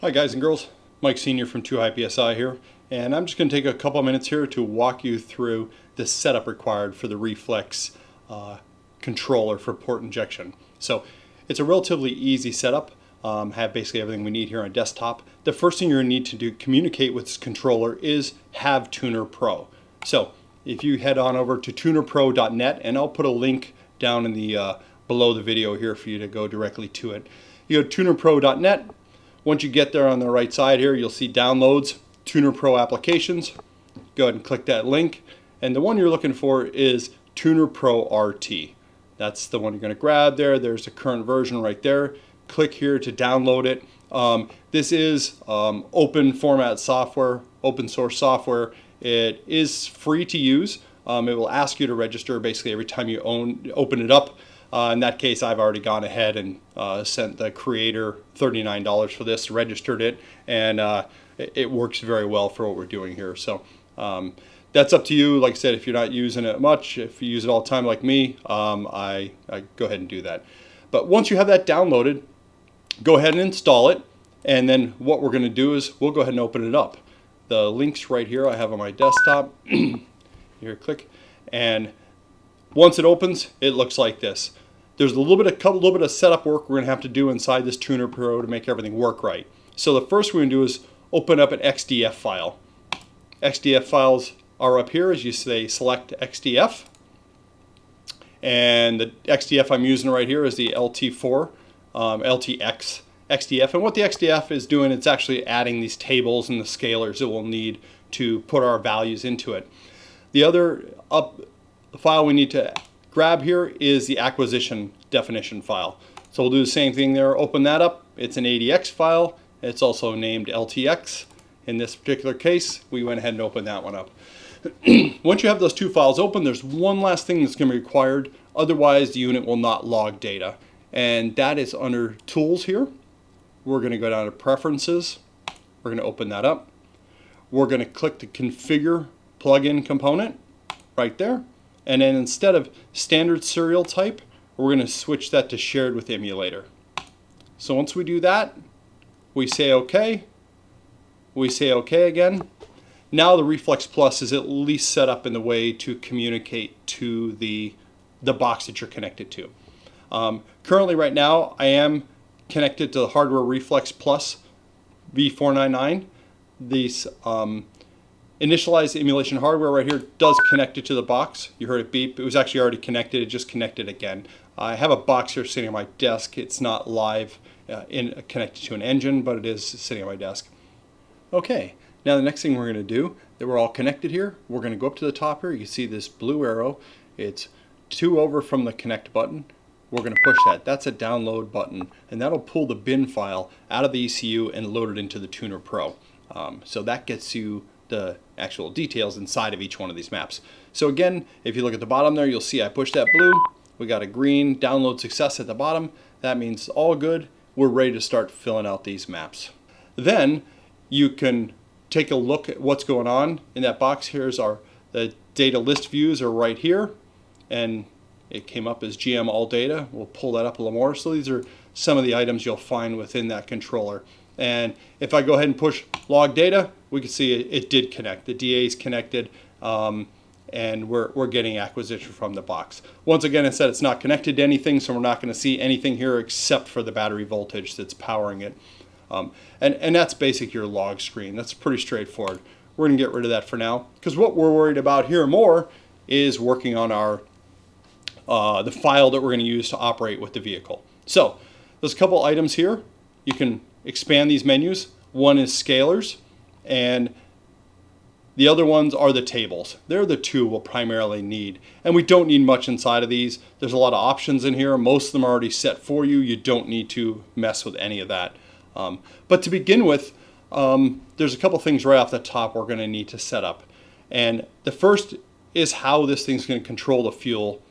Hi guys and girls, Mike Sr. from 2HiPSI here, and I'm just going to take a couple of minutes here to walk you through the setup required for the Reflex controller for port injection. So it's a relatively easy setup, have basically everything we need here on desktop. The first thing you're going to need to do communicate with this controller is have Tuner Pro. So if you head on over to tunerpro.net, and I'll put a link down in the below the video here for you to go directly to it. You go to tunerpro.net. Once you get there, on the right side here, you'll see downloads, Tuner Pro applications. Go ahead and click that link. And the one you're looking for is Tuner Pro RT. That's the one you're going to grab there. There's the current version right there. Click here to download it. This is open format software, open source software. It is free to use. It will ask you to register basically every time you open it up. In that case, I've already gone ahead and sent the creator $39 for this, registered it, and it works very well for what we're doing here. So that's up to you. Like I said, if you're not using it much, if you use it all the time like me, I go ahead and do that. But once you have that downloaded, go ahead and install it, and then what we're going to do is we'll go ahead and open it up. The link's right here I have on my desktop. Here, click, and once it opens, it looks like this. There's a little bit of setup work we're going to have to do inside this Tuner Pro to make everything work right. So the first we're going to do is open up an XDF file. XDF files are up here as you say select XDF. And the XDF I'm using right here is the LT4, LTX XDF. And what the XDF is doing, it's actually adding these tables and the scalars that we'll need to put our values into it. The other file we need to grab here is the acquisition definition file. So we'll do the same thing there. Open that up. It's an ADX file. It's also named LTX. In this particular case, we went ahead and opened that one up. Once you have those two files open, there's one last thing that's going to be required. Otherwise, the unit will not log data. And that is under Tools here. We're going to go down to Preferences. We're going to open that up. We're going to click the Configure plugin component right there. And then instead of standard serial type, we're going to switch that to shared with emulator. So once we do that, we say OK. We say OK again. Now the Reflex Plus is at least set up in the way to communicate to the box that you're connected to. Currently right now I am connected to the hardware Reflex Plus V499. These initialized emulation hardware right here does connect it to the box. You heard it beep. It was actually already connected. It just connected again. I have a box here sitting on my desk. It's not live connected to an engine, but it is sitting on my desk. Okay, now the next thing we're going to do, that we're all connected here, we're going to go up to the top here. You can see this blue arrow. It's 2 over from the connect button. We're going to push that. That's a download button, and that'll pull the bin file out of the ECU and load it into the Tuner Pro. So that gets you the actual details inside of each one of these maps. So again, if you look at the bottom there, you'll see I pushed that blue. We got a green download success at the bottom. That means all good. We're ready to start filling out these maps. Then you can take a look at what's going on in that box. Here's the data list views are right here, and it came up as GM all data. We'll pull that up a little more. So these are some of the items you'll find within that controller. And if I go ahead and push log data, we can see it did connect. The DA is connected, and we're getting acquisition from the box. Once again, it said it's not connected to anything, so we're not going to see anything here except for the battery voltage that's powering it. And that's basically your log screen. That's pretty straightforward. We're going to get rid of that for now, because what we're worried about here more is working on our the file that we're going to use to operate with the vehicle. So there's a couple items here. You can expand these menus. One is scalars, and the other ones are the tables. They're the two we'll primarily need. And we don't need much inside of these. There's a lot of options in here. Most of them are already set for you. You don't need to mess with any of that. But to begin with, there's a couple things right off the top we're going to need to set up. And the first is how this thing's going to control the fuel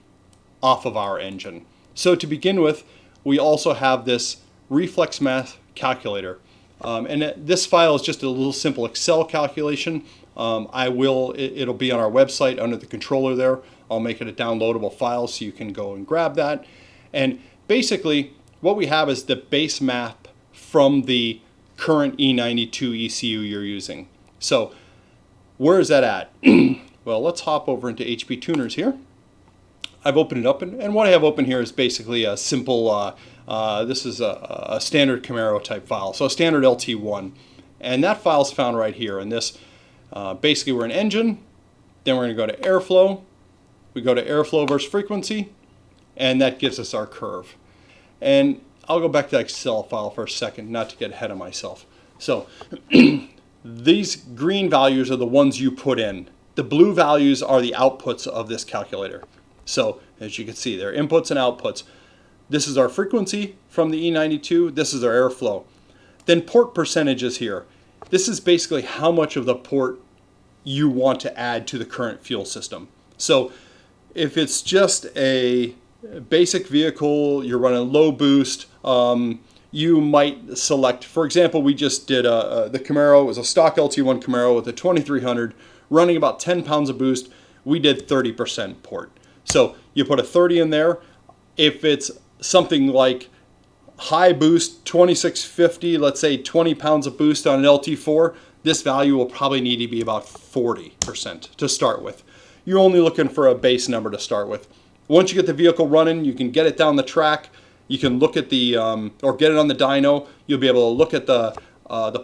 off of our engine. So to begin with, we also have this Reflex Math Calculator. And this file is just a little simple Excel calculation. It'll be on our website under the controller there. I'll make it a downloadable file so you can go and grab that. And basically what we have is the base map from the current E92 ECU you're using. So where is that at? Well, let's hop over into HP Tuners here. I've opened it up, and what I have open here is basically a simple, this is a standard Camaro type file, so a standard LT1. And that file is found right here. And this, basically we're in engine, then we're going to go to airflow. We go to airflow versus frequency, and that gives us our curve. And I'll go back to that Excel file for a second, not to get ahead of myself. So these green values are the ones you put in. The blue values are the outputs of this calculator. So as you can see, they're inputs and outputs. This is our frequency from the E92. This is our airflow. Then port percentages here. This is basically how much of the port you want to add to the current fuel system. So if it's just a basic vehicle, you're running low boost, you might select, for example, we just did the Camaro. It was a stock LT1 Camaro with a 2300 running about 10 pounds of boost. We did 30% port. So you put a 30 in there. If it's something like high boost, 2650, let's say 20 pounds of boost on an LT4, this value will probably need to be about 40% to start with. You're only looking for a base number to start with. Once you get the vehicle running, you can get it down the track. You can look at the, or get it on the dyno. You'll be able to look at the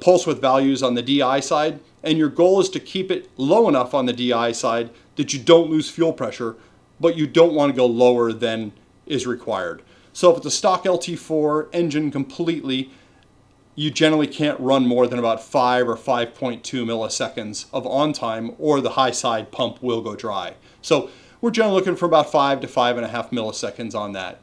pulse width values on the DI side. And your goal is to keep it low enough on the DI side that you don't lose fuel pressure, but you don't want to go lower than is required. So if it's a stock LT4 engine completely, you generally can't run more than about 5 or 5.2 milliseconds of on time, or the high side pump will go dry. So we're generally looking for about 5 to 5.5 milliseconds on that.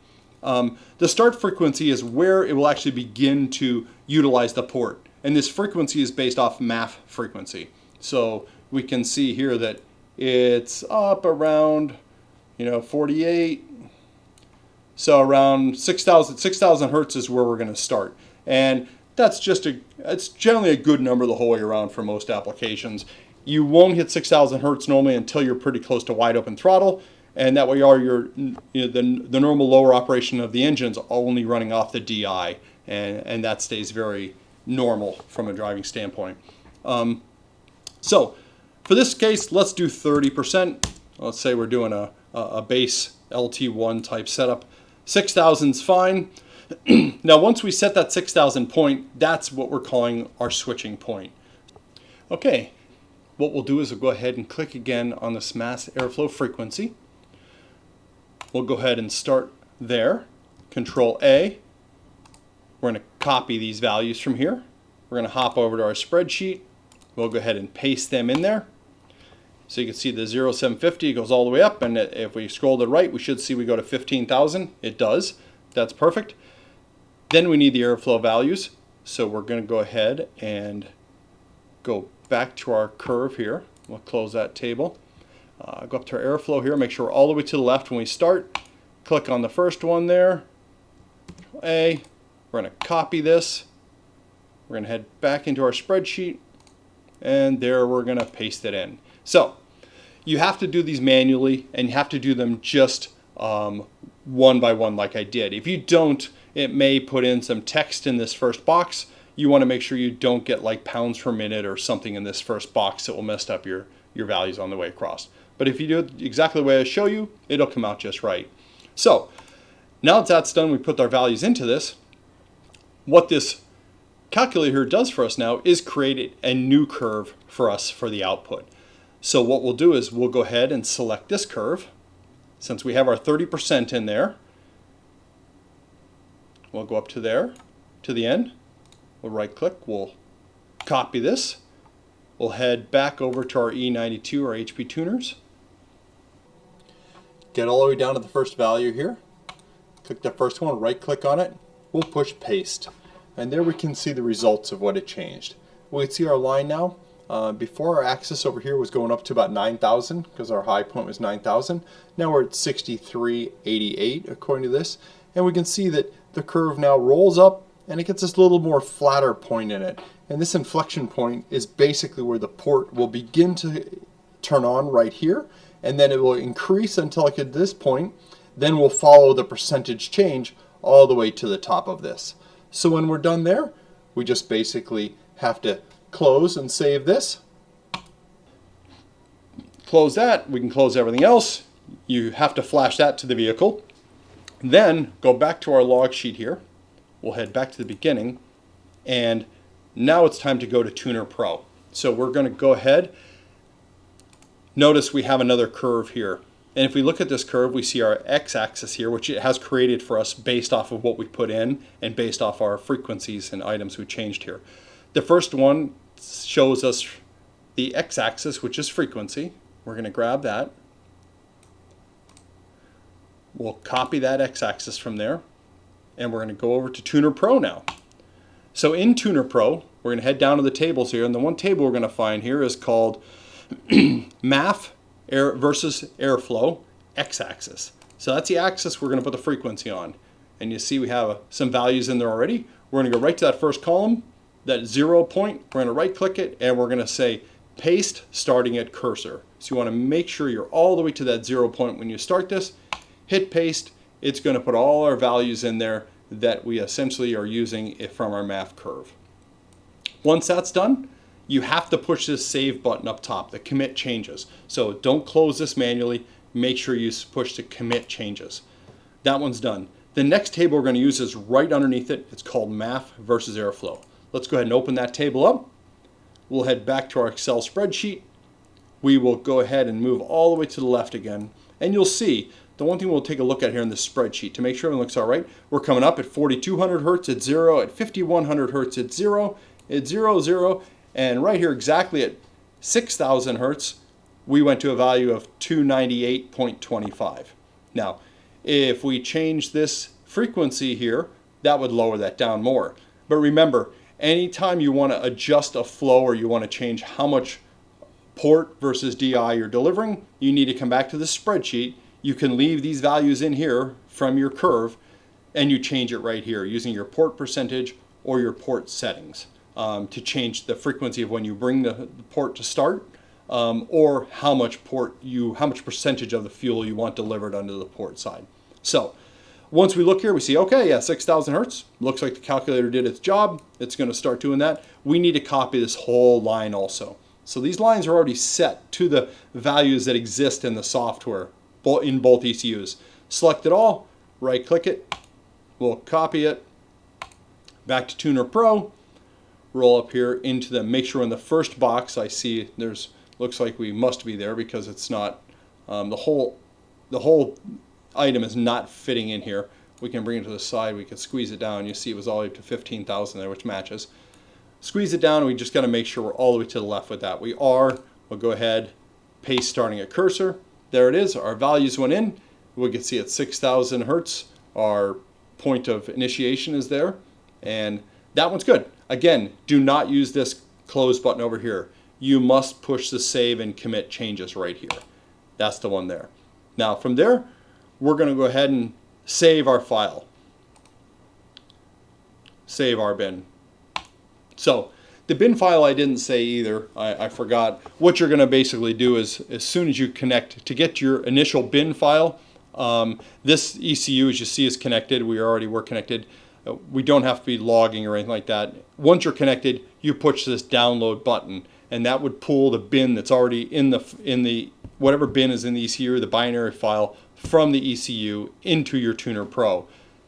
The start frequency is where it will actually begin to utilize the port. And this frequency is based off MAF frequency. So we can see here that it's up around, 48. So around 6,000 hertz is where we're going to start. And that's it's generally a good number the whole way around for most applications. You won't hit 6,000 hertz normally until you're pretty close to wide open throttle. And that way the normal lower operation of the engine's only running off the DI. And that stays very normal from a driving standpoint. So for this case, let's do 30%. Let's say we're doing a base LT1 type setup. 6,000's fine. Now once we set that 6,000 point, that's what we're calling our switching point. Okay, what we'll do is we'll go ahead and click again on this mass airflow frequency. We'll go ahead and start there. Control A. We're going to copy these values from here. We're going to hop over to our spreadsheet. We'll go ahead and paste them in there. So you can see the 0750 goes all the way up, and if we scroll to the right, we should see we go to 15,000. It does. That's perfect. Then we need the airflow values. So we're going to go ahead and go back to our curve here. We'll close that table. Go up to our airflow here. Make sure we're all the way to the left when we start. Click on the first one there. A. We're going to copy this. We're going to head back into our spreadsheet. And there we're going to paste it in. So you have to do these manually, and you have to do them just one by one like I did. If you don't, it may put in some text in this first box. You want to make sure you don't get like pounds per minute or something in this first box that will mess up your values on the way across. But if you do it exactly the way I show you, it'll come out just right. So now that that's done, we put our values into this. What this calculator does for us now is create a new curve for us for the output. So what we'll do is we'll go ahead and select this curve. Since we have our 30% in there, we'll go up to there, to the end. We'll right click, we'll copy this. We'll head back over to our E92 or HP tuners. Get all the way down to the first value here. Click the first one, right click on it. We'll push paste. And there we can see the results of what it changed. We can see our line now. Before, our axis over here was going up to about 9,000 because our high point was 9,000. Now we're at 6388 according to this. And we can see that the curve now rolls up and it gets this little more flatter point in it. And this inflection point is basically where the port will begin to turn on right here. And then it will increase until like at this point. Then we'll follow the percentage change all the way to the top of this. So when we're done there, We just basically have to close and save this. Close that. We can close everything else. You have to flash that to the vehicle. Then go back to our log sheet here. We'll head back to the beginning. And now it's time to go to Tuner Pro. So we're going to go ahead. Notice we have another curve here. And if we look at this curve, we see our x-axis here, which it has created for us based off of what we put in and based off our frequencies and items we changed here. The first one shows us the x-axis, which is frequency. We're going to grab that. We'll copy that x-axis from there. And we're going to go over to Tuner Pro now. So in Tuner Pro, we're going to head down to the tables here. And the one table we're going to find here is called MAF versus airflow x-axis. So that's the axis we're going to put the frequency on. And you see we have some values in there already. We're going to go right to that first column, that 0 point. We're going to right click it and we're going to say paste starting at cursor. So you want to make sure you're all the way to that 0 point when you start this. Hit paste. It's going to put all our values in there that we essentially are using from our MAF curve. Once that's done, you have to push this save button up top, the commit changes. So don't close this manually. Make sure you push the commit changes. That one's done. The next table we're going to use is right underneath it. It's called MAF versus airflow. Let's go ahead and open that table up. We'll head back to our Excel spreadsheet. We will go ahead and move all the way to the left again. And you'll see, the one thing we'll take a look at here in this spreadsheet to make sure everything looks all right, we're coming up at 4200 hertz at 0, at 5100 hertz at 0, at 0, 0, and right here exactly at 6000 hertz, we went to a value of 298.25. Now, if we change this frequency here, that would lower that down more. But remember, anytime you want to adjust a flow or you want to change how much port versus DI you're delivering, you need to come back to the spreadsheet. You can leave these values in here from your curve and you change it right here using your port percentage or your port settings to change the frequency of when you bring the port to start or how much percentage of the fuel you want delivered onto the port side. So once we look here, we see, okay, yeah, 6000 hertz. Looks like the calculator did its job. It's going to start doing that. We need to copy this whole line also. So these lines are already set to the values that exist in the software in both ECUs. Select it all, right click it, we'll copy it, back to Tuner Pro, roll up here into the, make sure in the first box I see there's, looks like we must be there because it's not, the whole item is not fitting in here. We can bring it to the side, we can squeeze it down, you see it was all the way up to 15,000 there, which matches. Squeeze it down, and we just got to make sure we're all the way to the left with that. We'll go ahead, paste starting at cursor. There it is, our values went in. We can see at 6000 hertz, our point of initiation is there. And that one's good. Again, do not use this close button over here. You must push the save and commit changes right here. That's the one there. Now from there, we're going to go ahead and save our file. Save our bin. So the bin file I didn't say either, I forgot. What you're going to basically do is as soon as you connect, to get your initial bin file, this ECU as you see is connected, we already were connected. We don't have to be logging or anything like that. Once you're connected, you push this download button and that would pull the bin that's already in the whatever bin is in the ECU or the binary file from the ECU into your Tuner Pro.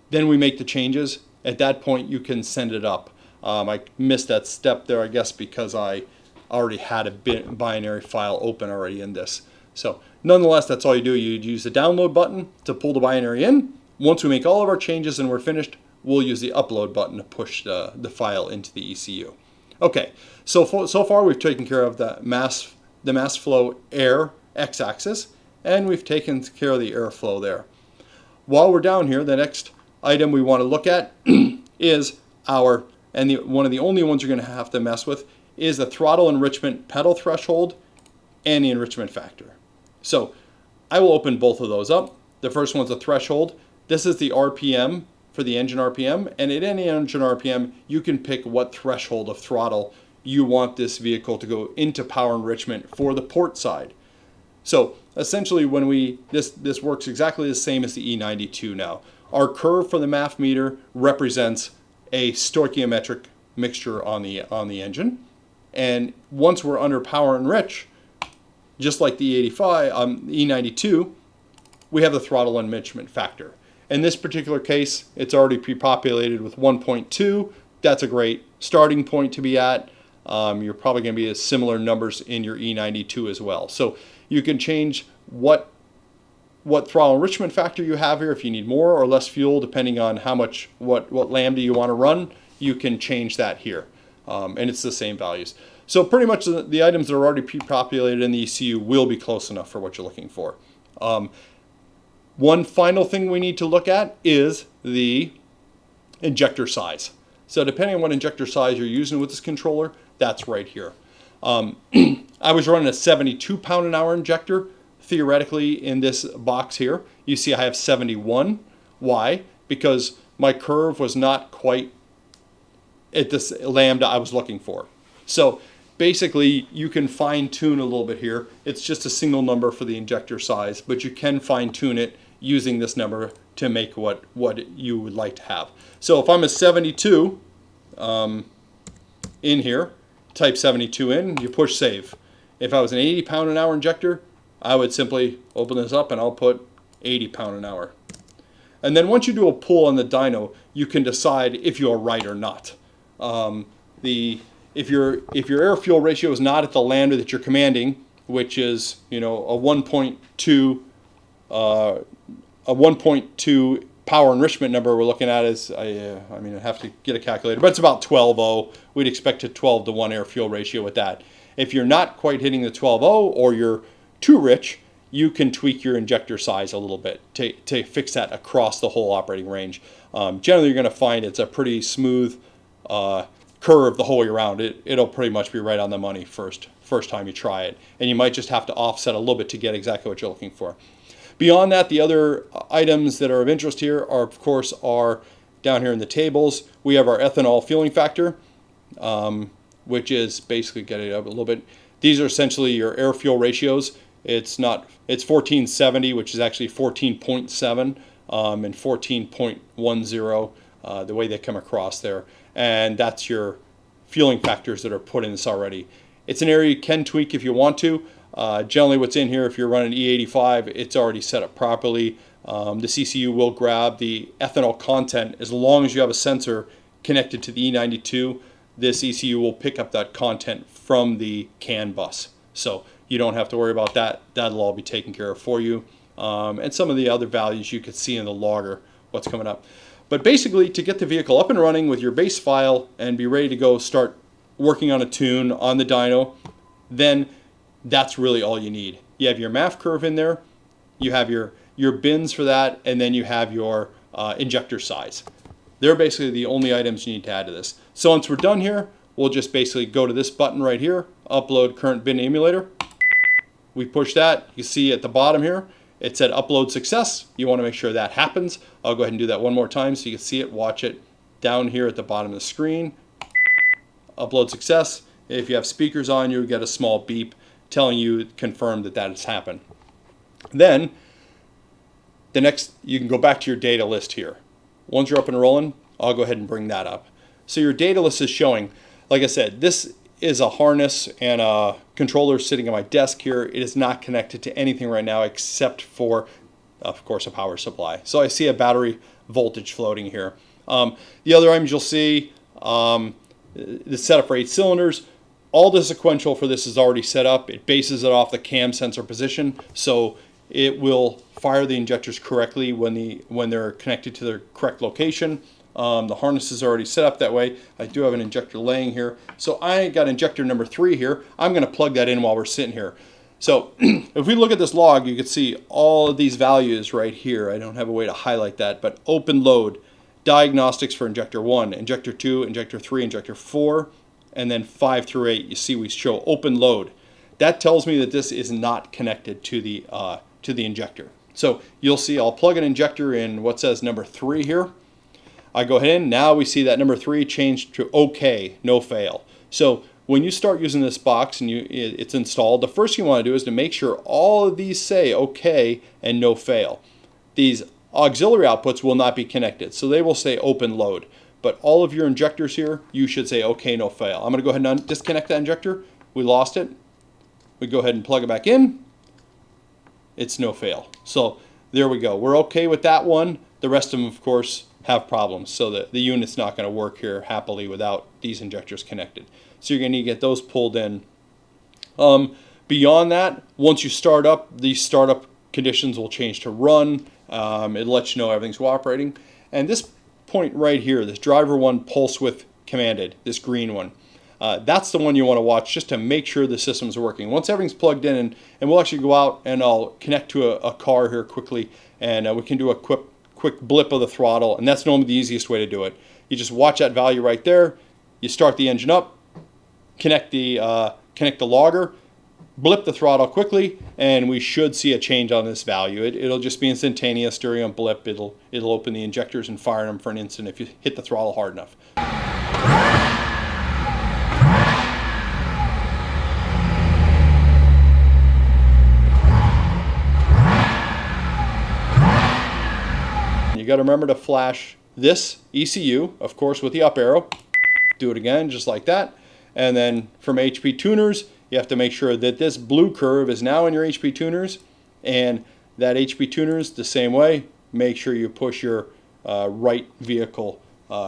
Then we make the changes. At that point you can send it up. I missed that step there, I guess, because I already had a binary file open already in this. So nonetheless, that's all you do. You use the download button to pull the binary in. Once we make all of our changes and we're finished, we'll use the upload button to push the file into the ECU. Okay, so far we've taken care of the mass flow air x-axis, and we've taken care of the airflow there. While we're down here, the next item we want to look at is one of the only ones you're going to have to mess with is the throttle enrichment pedal threshold and the enrichment factor. So I will open both of those up. The first one's the threshold. This is the RPM for the engine RPM, and at any engine RPM you can pick what threshold of throttle you want this vehicle to go into power enrichment for the port side. So essentially this works exactly the same as the E92 now. Our curve for the MAF meter represents a stoichiometric mixture on the engine. And once we're under power enrich, just like the E92, we have the throttle enrichment factor. In this particular case, it's already pre-populated with 1.2. That's a great starting point to be at. You're probably going to be at similar numbers in your E92 as well. So you can change what throttle enrichment factor you have here. If you need more or less fuel, depending on how much, what lambda you want to run, you can change that here. And it's the same values. So pretty much the items that are already pre-populated in the ECU will be close enough for what you're looking for. One final thing we need to look at is the injector size. So depending on what injector size you're using with this controller, that's right here. I was running a 72 pound an hour injector theoretically in this box here. You see I have 71. Why? Because my curve was not quite at this lambda I was looking for. So basically you can fine tune a little bit here. It's just a single number for the injector size, but you can fine tune it using this number to make what you would like to have. So if I'm a 72 in here, type 72 in, you push save. If I was an 80 pound an hour injector, I would simply open this up and I'll put 80 pound an hour. And then once you do a pull on the dyno, you can decide if you're right or not. If your air fuel ratio is not at the lambda that you're commanding, which is a 1.2 power enrichment number we're looking at is, I have to get a calculator, but it's about 12.0. We'd expect a 12 to 1 air fuel ratio with that. If you're not quite hitting the 12.0 or you're too rich, you can tweak your injector size a little bit to fix that across the whole operating range. Generally, you're going to find it's a pretty smooth curve the whole way around. It'll pretty much be right on the money first time you try it. And you might just have to offset a little bit to get exactly what you're looking for. Beyond that, the other items that are of interest here are, of course, down here in the tables. We have our ethanol fueling factor, which is basically, get it up a little bit. These are essentially your air fuel ratios. It's 1470, which is actually 14.7 and 14.10, the way they come across there. And that's your fueling factors that are put in this already. It's an area you can tweak if you want to. Generally what's in here, if you're running E85, it's already set up properly. The ECU will grab the ethanol content as long as you have a sensor connected to the E92. This ECU will pick up that content from the CAN bus. So you don't have to worry about that. That'll all be taken care of for you. And some of the other values you could see in the logger, what's coming up. But basically, to get the vehicle up and running with your base file and be ready to go start working on a tune on the dyno, then that's really all you need. You have your MAF curve in there, you have your bins for that, and then you have your injector size. They're basically the only items you need to add to this. So once we're done here, we'll just basically go to this button right here, upload current bin emulator. We push that. You see at the bottom here, it said upload success. You want to make sure that happens. I'll go ahead and do that one more time so you can see it, watch it down here at the bottom of the screen. Upload success. If you have speakers on, you'll get a small beep telling you, confirm that has happened. Then, you can go back to your data list here. Once you're up and rolling, I'll go ahead and bring that up. So your data list is showing, like I said, this is a harness and a controller sitting on my desk here. It is not connected to anything right now except for, of course, a power supply. So I see a battery voltage floating here. The other items you'll see, the setup for 8 cylinders. All the sequential for this is already set up. It bases it off the cam sensor position, so it will fire the injectors correctly when they're connected to their correct location. The harness is already set up that way. I do have an injector laying here. So I got injector number 3 here. I'm going to plug that in while we're sitting here. So if we look at this log, you can see all of these values right here. I don't have a way to highlight that, but open load, diagnostics for injector 1, injector 2, injector 3, injector 4, and then 5 through 8. You see we show open load. That tells me that this is not connected to the injector. So you'll see I'll plug an injector in what says number 3 here. I go ahead and now we see that number 3 changed to OK, no fail. So when you start using this box and it's installed, the first thing you want to do is to make sure all of these say OK and no fail. These auxiliary outputs will not be connected, so they will say open load. but all of your injectors here, you should say okay, no fail. I'm going to go ahead and disconnect that injector. We lost it. We go ahead and plug it back in. It's no fail. So there we go. We're okay with that one. The rest of them, of course, have problems. So the unit's not going to work here happily without these injectors connected. So you're going to need to get those pulled in. Beyond that, once you start up, these startup conditions will change to run. It lets you know everything's cooperating. And this point right here, this driver 1 pulse width commanded, this green one, that's the one you want to watch just to make sure the system's working. Once everything's plugged in, and we'll actually go out and I'll connect to a car here quickly, and we can do a quick blip of the throttle, and that's normally the easiest way to do it. You just watch that value right there, you start the engine up, connect the logger, blip the throttle quickly, and we should see a change on this value. It'll just be instantaneous during a blip. It'll open the injectors and fire them for an instant if you hit the throttle hard enough. You got to remember to flash this ECU, of course, with the up arrow. Do it again, just like that. And then from HP tuners, you have to make sure that this blue curve is now in your HP tuners, and that HP tuners the same way. Make sure you push your right vehicle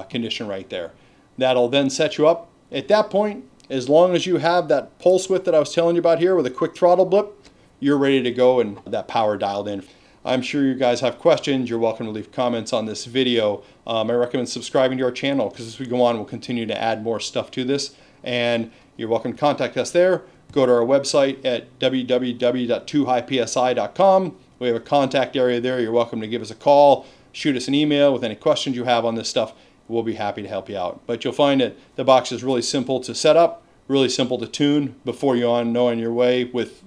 condition right there. That'll then set you up. At that point, as long as you have that pulse width that I was telling you about here with a quick throttle blip, you're ready to go and that power dialed in. I'm sure you guys have questions. You're welcome to leave comments on this video. I recommend subscribing to our channel because as we go on, we'll continue to add more stuff to this. And you're welcome to contact us there. Go to our website at www.toohighpsi.com. We have a contact area there. You're welcome to give us a call, shoot us an email with any questions you have on this stuff. We'll be happy to help you out. But you'll find that the box is really simple to set up, really simple to tune before you're on your way with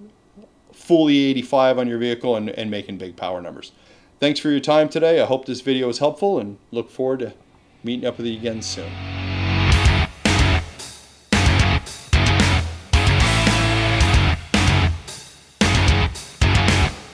fully 85 on your vehicle and making big power numbers. Thanks for your time today. I hope this video was helpful and look forward to meeting up with you again soon.